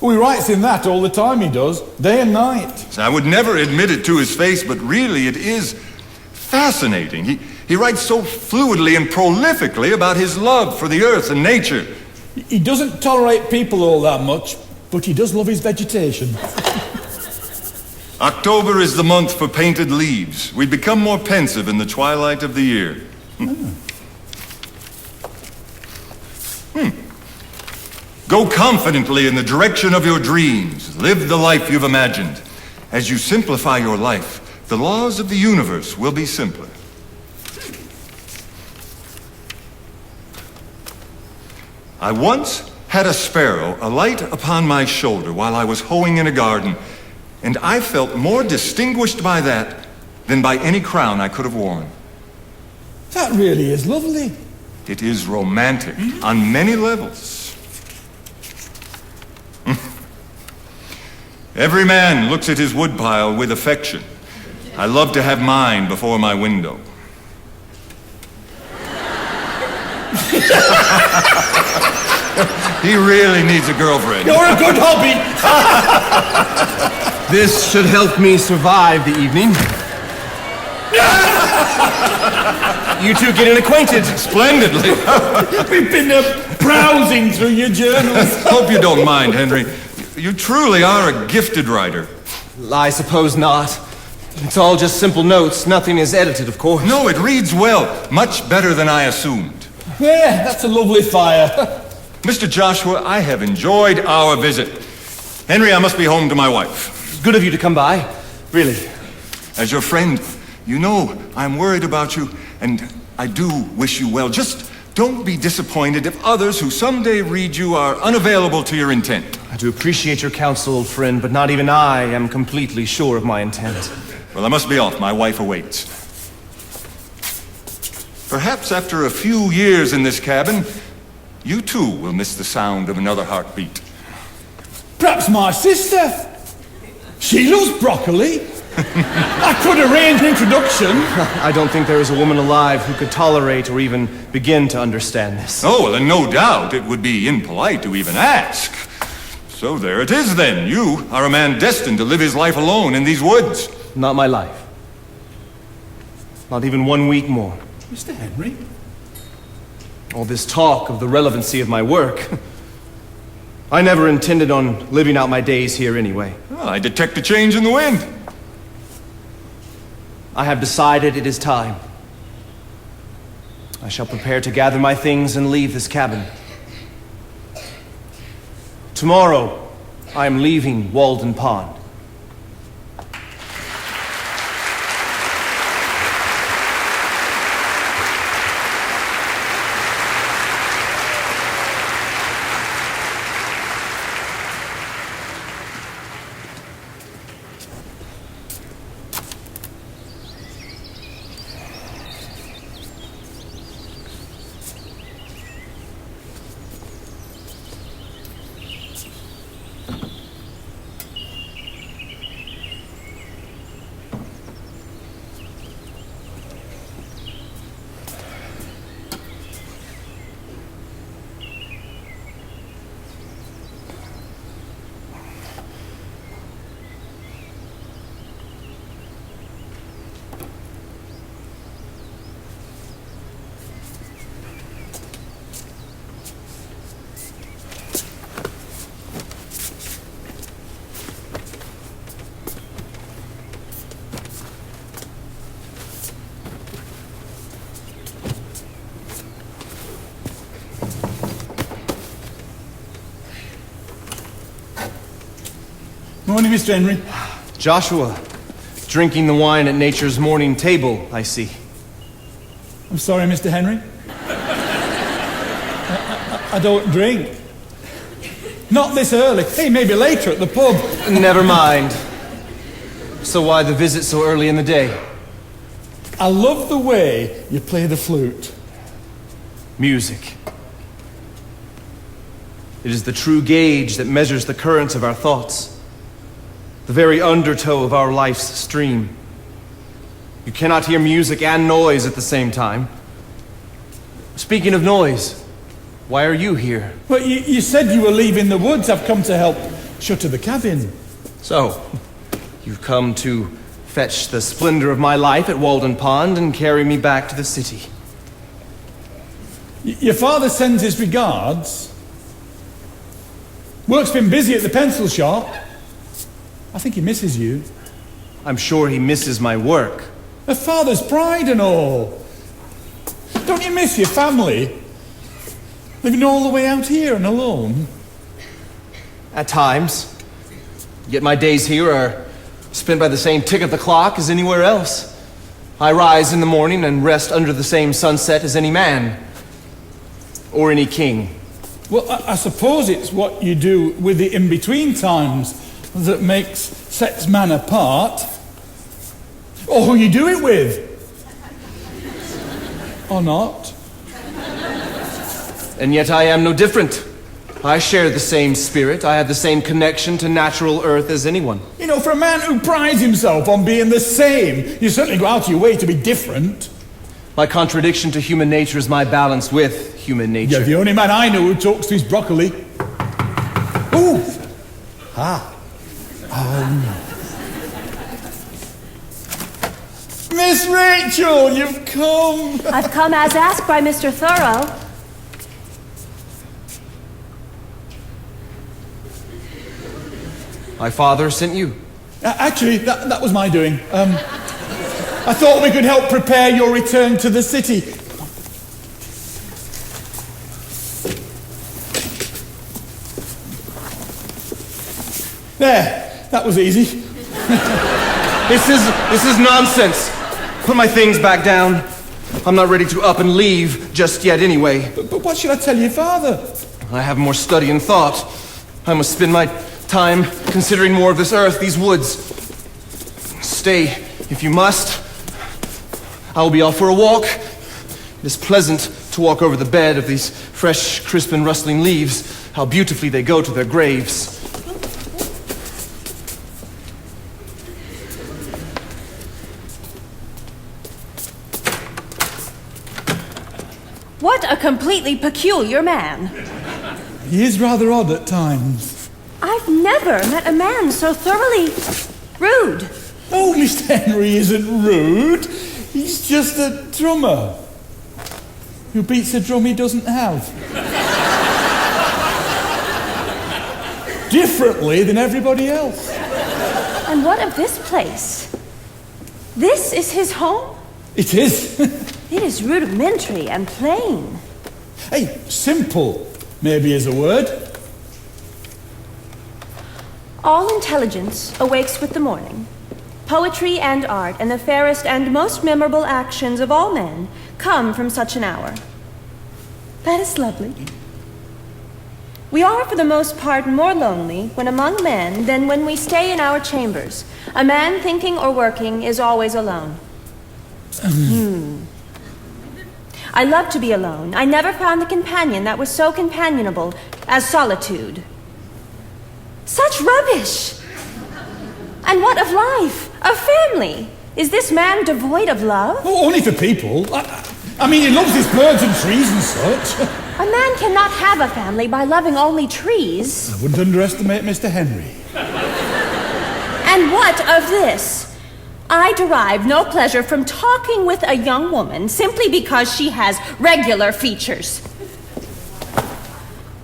Oh, he writes in that all the time, he does. Day and night. I would never admit it to his face, but really it is fascinating. He writes so fluidly and prolifically about his love for the earth and nature. He doesn't tolerate people all that much, but he does love his vegetation. October is the month for painted leaves. We become more pensive in the twilight of the year. Go confidently in the direction of your dreams. Live the life you've imagined. As you simplify your life, the laws of the universe will be simpler. I once had a sparrow alight upon my shoulder while I was hoeing in a garden, and I felt more distinguished by that than by any crown I could have worn. That really is lovely. It is romantic on many levels. Every man looks at his woodpile with affection. I love to have mine before my window. He really needs a girlfriend. You're a good hobby. This should help me survive the evening. You two getting acquainted? Splendidly. We've been browsing through your journals. Hope you don't mind, Henry. You truly are a gifted writer. I suppose not. It's all just simple notes. Nothing is edited, of course. No, it reads well. Much better than I assumed. Yeah, that's a lovely fire. Mr. Joshua, I have enjoyed our visit. Henry, I must be home to my wife. Good of you to come by. Really. As your friend, you know I'm worried about you, and I do wish you well. Just don't be disappointed if others who someday read you are unavailable to your intent. I do appreciate your counsel, old friend, but not even I am completely sure of my intent. Well, I must be off. My wife awaits. Perhaps after a few years in this cabin, you too will miss the sound of another heartbeat. Perhaps my sister. She loves broccoli. I could arrange an introduction. I don't think there is a woman alive who could tolerate or even begin to understand this. Oh, well, and no doubt it would be impolite to even ask. So there it is then. You are a man destined to live his life alone in these woods. Not my life. Not even 1 week more. Mr. Henry? All this talk of the relevancy of my work. I never intended on living out my days here anyway. Well, I detect a change in the wind. I have decided it is time. I shall prepare to gather my things and leave this cabin. Tomorrow, I am leaving Walden Pond. Morning, Mr. Henry. Joshua, drinking the wine at nature's morning table, I see. I'm sorry, Mr. Henry. I don't drink. Not this early. Hey, maybe later at the pub. Never mind. So why the visit so early in the day? I love the way you play the flute. Music. It is the true gauge that measures the currents of our thoughts, the very undertow of our life's stream. You cannot hear music and noise at the same time. Speaking of noise, why are you here? Well, you said you were leaving the woods. I've come to help shutter the cabin. So, you've come to fetch the splendor of my life at Walden Pond and carry me back to the city. Your father sends his regards. Work's been busy at the pencil shop. I think he misses you. I'm sure he misses my work. A father's pride and all. Don't you miss your family? Living all the way out here and alone? At times. Yet my days here are spent by the same tick of the clock as anywhere else. I rise in the morning and rest under the same sunset as any man. Or any king. Well, I suppose it's what you do with the in-between times that sets man apart. Or who you do it with. Or not. And yet I am no different. I share the same spirit. I have the same connection to natural earth as anyone. You know, for a man who prides himself on being the same, you certainly go out of your way to be different. My contradiction to human nature is my balance with human nature. You're the only man I know who talks to his broccoli. Ooh! Miss Rachel, you've come! I've come as asked by Mr. Thoreau. My father sent you. Actually, that was my doing. I thought we could help prepare your return to the city. There, that was easy. This is nonsense. Put my things back down. I'm not ready to up and leave just yet anyway. But what should I tell your father? I have more study and thought. I must spend my time considering more of this earth, these woods. Stay, if you must. I will be off for a walk. It is pleasant to walk over the bed of these fresh, crisp, and rustling leaves. How beautifully they go to their graves. What a completely peculiar man. He is rather odd at times. I've never met a man so thoroughly rude. Oh, Mr. Henry isn't rude. He's just a drummer who beats a drum he doesn't have. Differently than everybody else. And what of this place? This is his home? It is. It is rudimentary and plain. Hey, simple, maybe is a word. All intelligence awakes with the morning. Poetry and art and the fairest and most memorable actions of all men come from such an hour. That is lovely. We are for the most part more lonely when among men than when we stay in our chambers. A man thinking or working is always alone. I love to be alone. I never found the companion that was so companionable as solitude. Such rubbish! And what of life? Of family? Is this man devoid of love? Well, only for people. I mean, he loves his birds and trees and such. A man cannot have a family by loving only trees. I wouldn't underestimate Mr. Henry. And what of this? I derive no pleasure from talking with a young woman simply because she has regular features.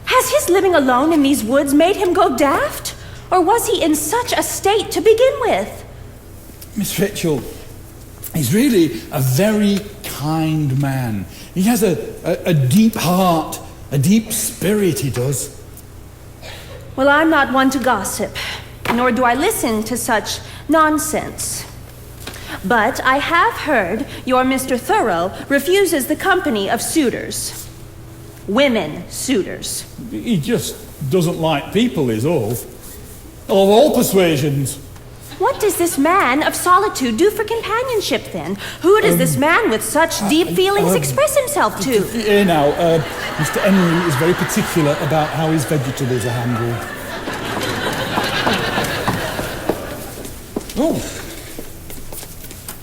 Has his living alone in these woods made him go daft? Or was he in such a state to begin with? Miss Rachel, he's really a very kind man. He has a deep heart, a deep spirit, he does. Well, I'm not one to gossip, nor do I listen to such nonsense. But I have heard your Mr. Thoreau refuses the company of suitors. Women suitors. He just doesn't like people, is all. Of all persuasions. What does this man of solitude do for companionship, then? Who does this man with such deep feelings express himself to? Here now, Mr. Henry is very particular about how his vegetables are handled. Oh.